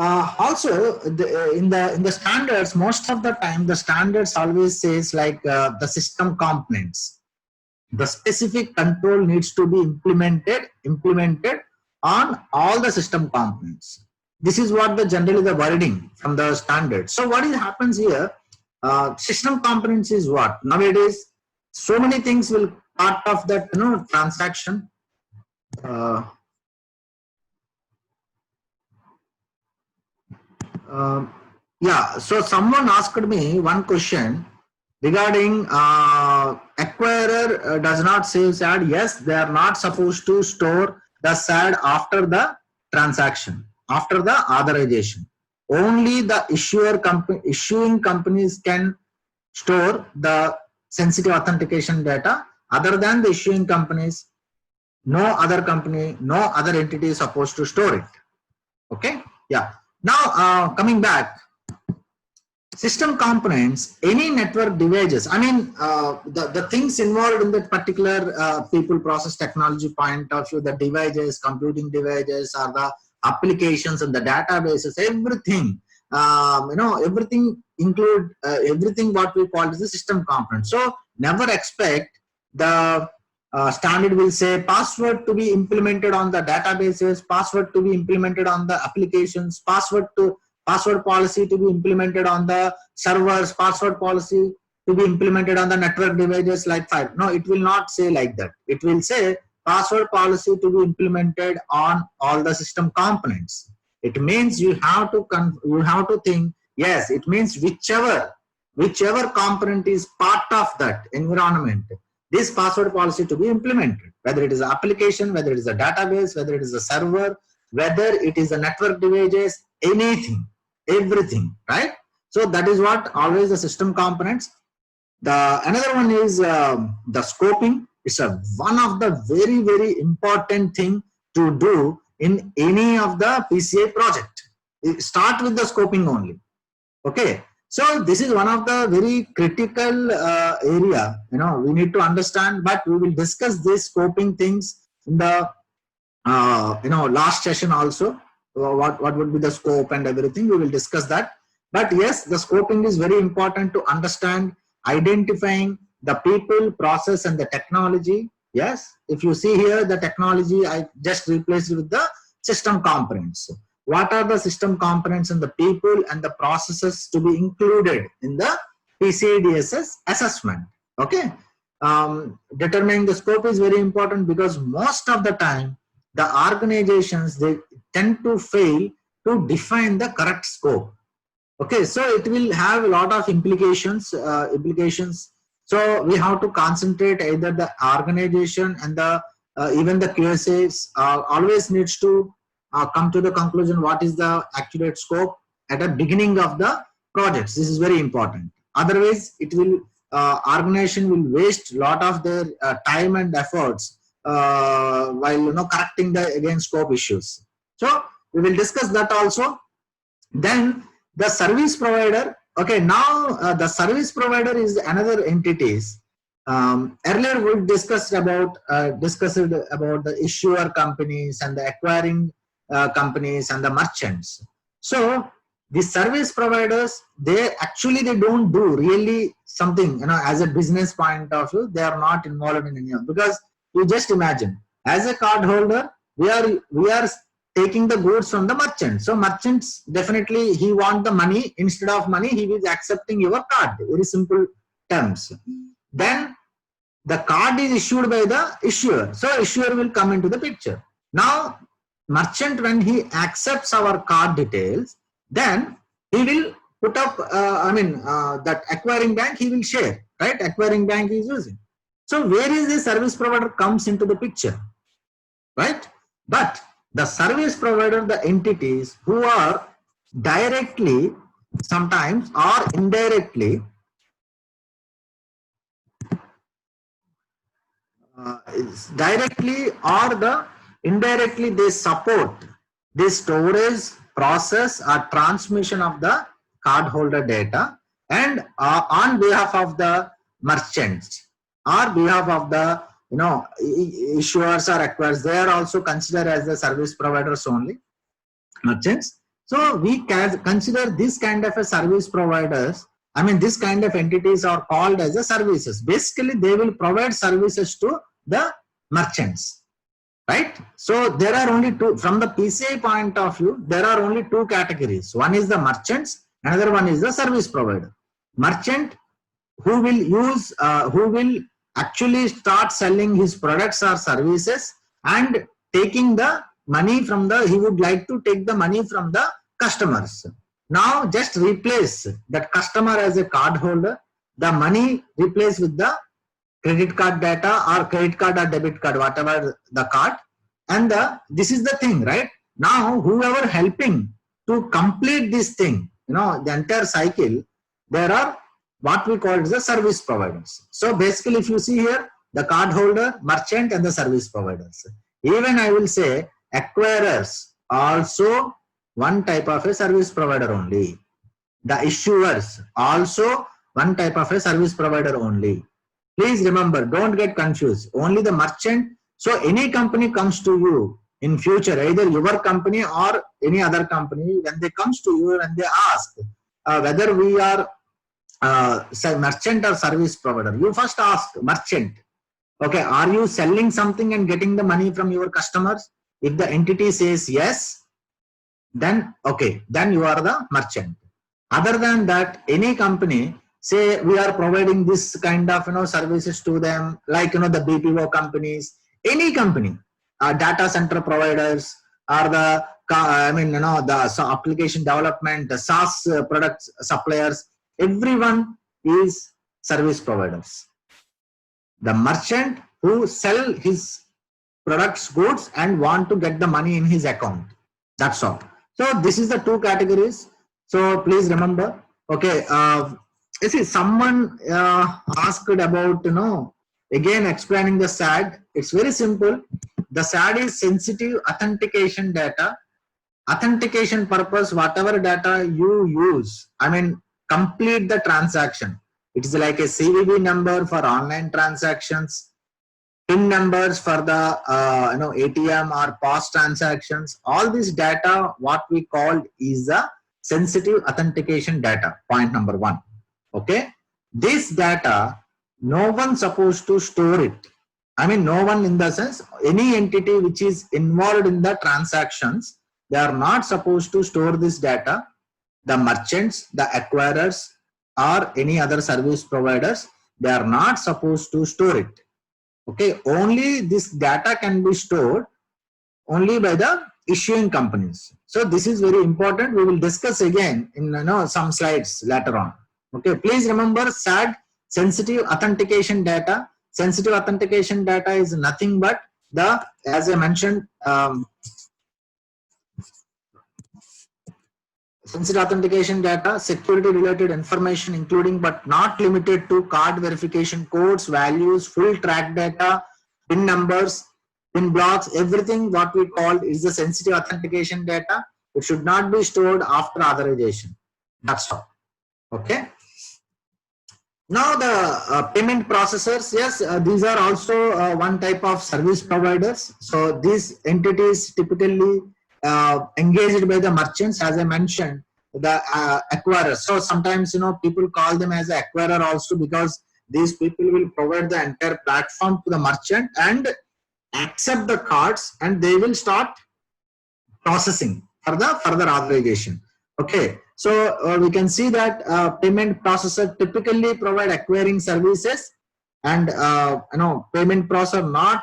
Also, in the standards, most of the time the standards always says like the system components. The specific control needs to be implemented on all the system components. This is what the generally the wording from the standard. So what happens here? System components is what nowadays so many things will part of that transaction. Yeah, so someone asked me one question regarding acquirer does not save SAD. Yes, they are not supposed to store the SAD after the transaction, after the authorization. Only the issuing companies can store the sensitive authentication data. Other than the issuing companies, no other company, no other entity is supposed to store it. Okay, yeah. Now coming back, system components, any network devices. I mean, the things involved in that particular people process technology point of view, the devices, computing devices, or the applications and the databases, everything. Everything include everything what we call is the system component. So never expect the standard will say password to be implemented on the databases, password to be implemented on the applications, password policy to be implemented on the servers, password policy to be implemented on the network devices like file. No, it will not say like that. It will say password policy to be implemented on all the system components. It means you have to think, yes, it means whichever component is part of that environment, this password policy to be implemented, whether it is an application, whether it is a database, whether it is a server, whether it is a network devices, anything, everything, right? So that is what always the system components. The another one is the scoping. It's one of the very important thing to do in any of the PCI project. Start with the scoping only. Okay. So this is one of the very critical area, we need to understand, but we will discuss this scoping things in the last session also. What would be the scope and everything, we will discuss that. But yes, the scoping is very important to understand, identifying the people, process and the technology. Yes, if you see here the technology, I just replaced with the system components. What are the system components and the people and the processes to be included in the PCI DSS assessment? Okay. Determining the scope is very important because most of the time the organizations, they tend to fail to define the correct scope. Okay, so it will have a lot of implications. So we have to concentrate either the organization and the even the QSAs always needs to come to the conclusion what is the accurate scope at the beginning of the projects. This is very important. Otherwise, it will organization will waste a lot of their time and efforts while correcting the again scope issues. So we will discuss that also. Then the service provider. Okay, now the service provider is another entities. Earlier we discussed about the issuer companies and the acquiring companies and the merchants. So the service providers, they don't do really something as a business point of view. They are not involved in any of, because you just imagine, as a card holder, we are taking the goods from the merchant. So merchants, definitely he want the money. Instead of money, he is accepting your card. Very simple terms. Then the card is issued by the issuer. So issuer will come into the picture. Now merchant, when he accepts our card details, then he will put up, that acquiring bank he will share, right? Acquiring bank is using. So where is the service provider comes into the picture, right? But the service provider, the entities who are directly sometimes or indirectly directly or the indirectly, they support the storage, process or transmission of the cardholder data, and on behalf of the merchants or behalf of the issuers or acquirers, they are also considered as the service providers only, merchants. So we can consider this kind of a service providers. I mean, this kind of entities are called as a services. Basically, they will provide services to the merchants, right? So there are only two, from the PCI point of view, there are only two categories. One is the merchants, another one is the service provider. Merchant who will actually start selling his products or services and taking the money from he would like to take the money from the customers. Now just replace that customer as a card holder, the money replace with the credit card data or credit card or debit card, whatever the card, and this is the thing, right? Now whoever helping to complete this thing, the entire cycle, there are what we call the service providers. So basically, if you see here, the card holder, merchant, and the service providers. Even I will say acquirers also one type of a service provider only. The issuers also one type of a service provider only. Please remember, don't get confused. Only the merchant. So any company comes to you in future, either your company or any other company, when they comes to you and they ask whether we are merchant or service provider, you first ask merchant. Okay, are you selling something and getting the money from your customers? If the entity says yes, then okay, then you are the merchant. Other than that, any company say we are providing this kind of services to them, like the BPO companies, any company, data center providers, or the the application development, the SaaS products suppliers, everyone is service providers. The merchant who sell his products, goods, and want to get the money in his account. That's all. So this is the two categories. So please remember. Okay. You see, someone asked about again explaining the SAD. It's very simple. The SAD is sensitive authentication data. Authentication purpose, whatever data you use, complete the transaction. It is like a CVV number for online transactions, PIN numbers for the ATM or POS transactions. All this data, what we call is the sensitive authentication data. Point number one. Okay, this data, no one supposed to store it. No one, in the sense, any entity which is involved in the transactions, they are not supposed to store this data. The merchants, the acquirers, or any other service providers, they are not supposed to store it. Okay, only this data can be stored only by the issuing companies. So this is very important. We will discuss again in some slides later on. Okay, please remember SAD, sensitive authentication data. Sensitive authentication data is nothing but the, as I mentioned, sensitive authentication data, security related information, including but not limited to card verification codes, values, full track data, PIN numbers, PIN blocks, everything what we call is the sensitive authentication data. It should not be stored after authorization. That's all. Okay. Now the payment processors, yes, these are also one type of service providers. So these entities typically engaged by the merchants, as I mentioned, the acquirers. So sometimes people call them as acquirer also, because these people will provide the entire platform to the merchant and accept the cards, and they will start processing for the further authorization. Okay, so we can see that payment processor typically provide acquiring services, and payment processor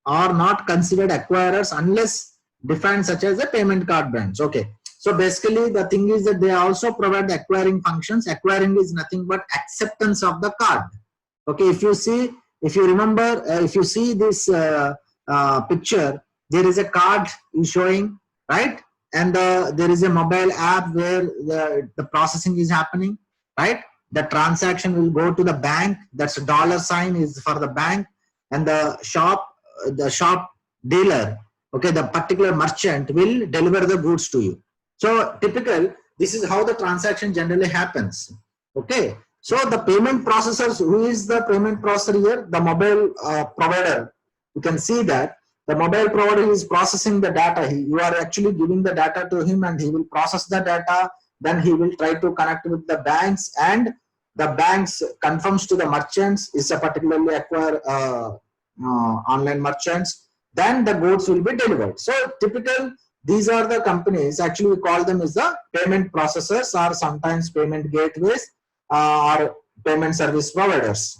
are not considered acquirers unless defined such as a payment card branch. Okay, so basically the thing is that they also provide the acquiring functions. Acquiring is nothing but acceptance of the card. Okay, if you remember, if you see this picture, there is a card is showing, right? And there is a mobile app where the processing is happening, right? The transaction will go to the bank. That's a $sign is for the bank, and the shop dealer, okay, the particular merchant will deliver the goods to you. So typical, this is how the transaction generally happens. Okay, so the payment processors, who is the payment processor here? The mobile provider. You can see that The mobile provider is processing the data. You are actually giving the data to him and he will process the data. Then he will try to connect with the banks, and the banks confirms to the merchants is a particularly acquire online merchants. Then the goods will be delivered. So typical, these are the companies, actually we call them as the payment processors or sometimes payment gateways or payment service providers.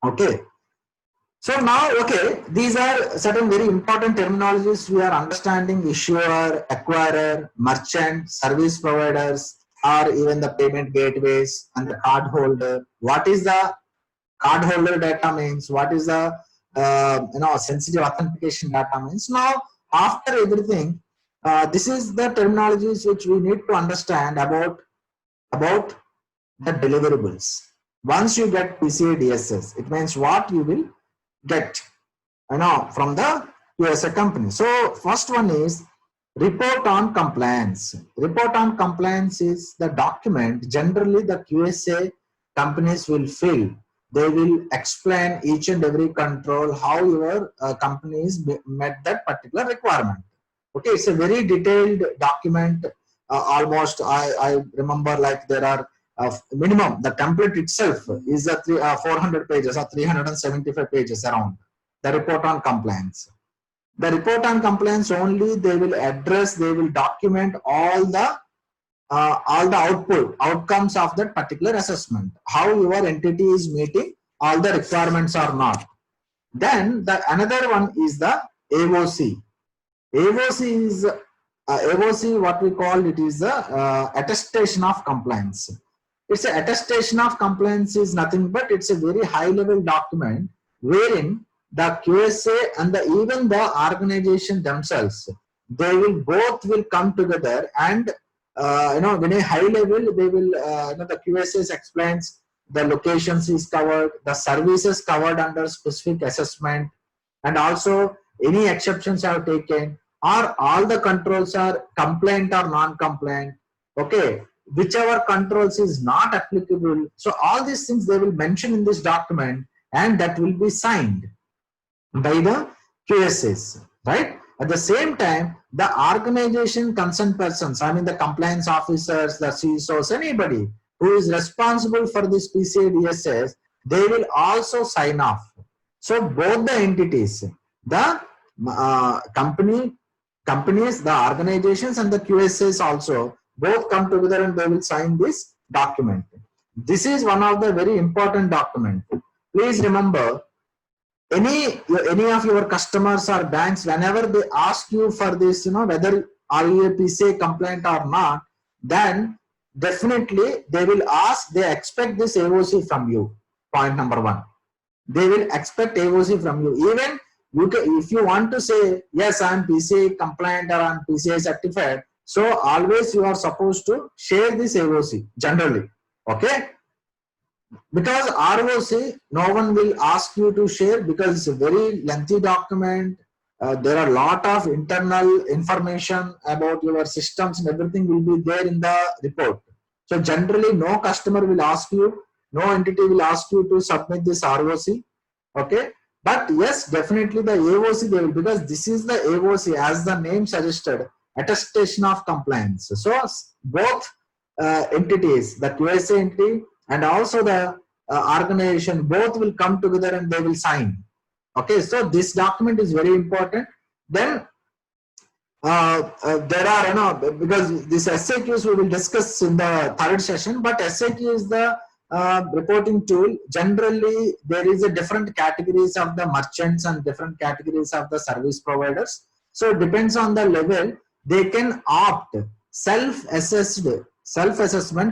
Okay. So now, okay, these are certain very important terminologies we are understanding: issuer, acquirer, merchant, service providers, or even the payment gateways and the card holder. What is the card holder data means? What is the sensitive authentication data means? Now, after everything, this is the terminologies which we need to understand about the deliverables. Once you get PCI DSS, it means what you will get from the QSA company. So first one is report on compliance. Report on compliance is the document generally the QSA companies will fill. They will explain each and every control how your companies met that particular requirement. Okay, it's a very detailed document. Almost I remember, like, there are minimum, the template itself is 400 pages or 375 pages around the report on compliance. The report on compliance only they will address, they will document all the outcomes of that particular assessment, how your entity is meeting all the requirements or not. Then the another one is the AOC. AOC is AOC, what we call it is the attestation of compliance. It's an attestation of compliance is nothing but it's a very high level document wherein the QSA and even the organization themselves, they will both will come together and when a high level they will the QSA explains the locations is covered, the services covered under specific assessment, and also any exceptions are taken, or all the controls are compliant or non-compliant. Okay, whichever controls is not applicable. So all these things they will mention in this document, and that will be signed by the QSAs, right? At the same time, the organization concerned persons, I mean the compliance officers, the CISOs, anybody who is responsible for this PCI DSS, they will also sign off. So both the entities, the companies, the organizations, and the QSAs also both come together and they will sign this document. This is one of the very important document. Please remember, any of your customers or banks, whenever they ask you for this, whether are you a PCI compliant or not, then definitely they will ask, they expect this AOC from you. Point number one, they will expect AOC from you. Even if you want to say, yes, I am PCI compliant or I am PCI certified, so always you are supposed to share this AOC generally. Okay, because ROC, no one will ask you to share because it's a very lengthy document. There are a lot of internal information about your systems and everything will be there in the report. So generally no customer will ask you, no entity will ask you to submit this ROC. Okay, but yes, definitely the AOC they will, because this is the AOC, as the name suggested, attestation of compliance. So both entities, the QSA entity and also the organization, both will come together and they will sign. Okay, so this document is very important. Then there are, because this SAQs we will discuss in the third session, but SAQ is the reporting tool. Generally, there is a different categories of the merchants and different categories of the service providers. So it depends on the level, they can opt self-assessment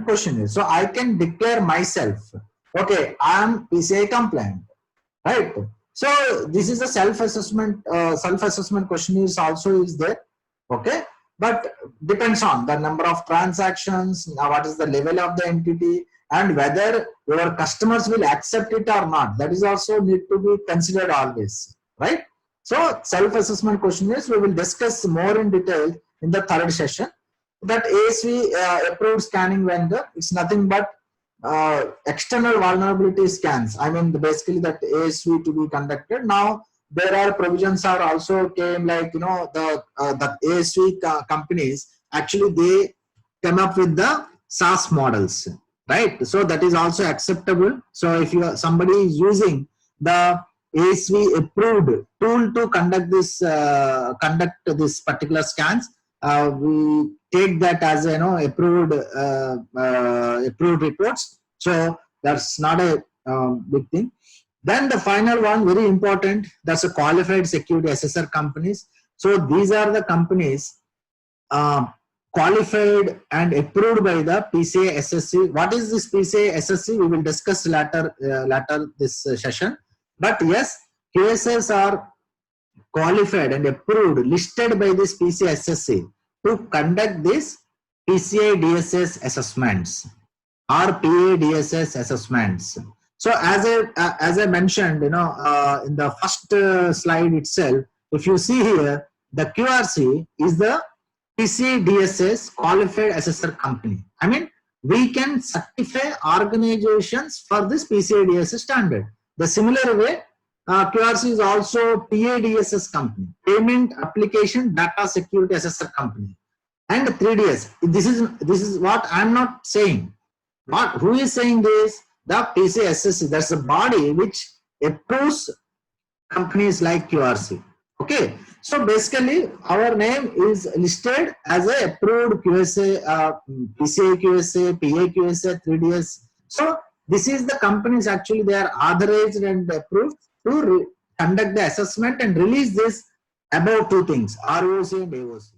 questionnaire. So I can declare myself, okay, I am PCI compliant, right? So this is a self-assessment questionnaire also is there. Okay, but depends on the number of transactions, what is the level of the entity, and whether your customers will accept it or not. That is also need to be considered always, right? So self-assessment questionnaires we will discuss more in detail in the third session. That ASV approved scanning vendor, it's nothing but external vulnerability scans. I mean basically that ASV to be conducted. Now there are provisions are also came like, you know, the ASV companies, actually they come up with the SaaS models, right? So that is also acceptable. So if somebody is using the ASV approved tool to conduct this particular scans, we take that as, you know, approved reports. So that's not a big thing. Then the final one, very important, that's a qualified security assessor companies. So these are the companies qualified and approved by the PCI SSC. What is this PCI SSC? We will discuss later this session. But yes, QSs are qualified and approved, listed by this PCI SSC to conduct this PCI DSS assessments or PA DSS assessments. So as I mentioned, you know, in the first slide itself, if you see here, the QRC is the PCI DSS qualified assessor company. I mean, we can certify organizations for this PCI DSS standard. The similar way, QRC is also PADSS company, Payment Application Data Security Assessor company, and 3DS. This is what I'm not saying. Who is saying this? The PCI SSC. That's the body which approves companies like QRC. Okay. So basically, our name is listed as a approved QSA, PCI QSA, PA QSA, 3DS. So this is the companies, actually they are authorized and approved to conduct the assessment and release this above two things, ROC and AOC.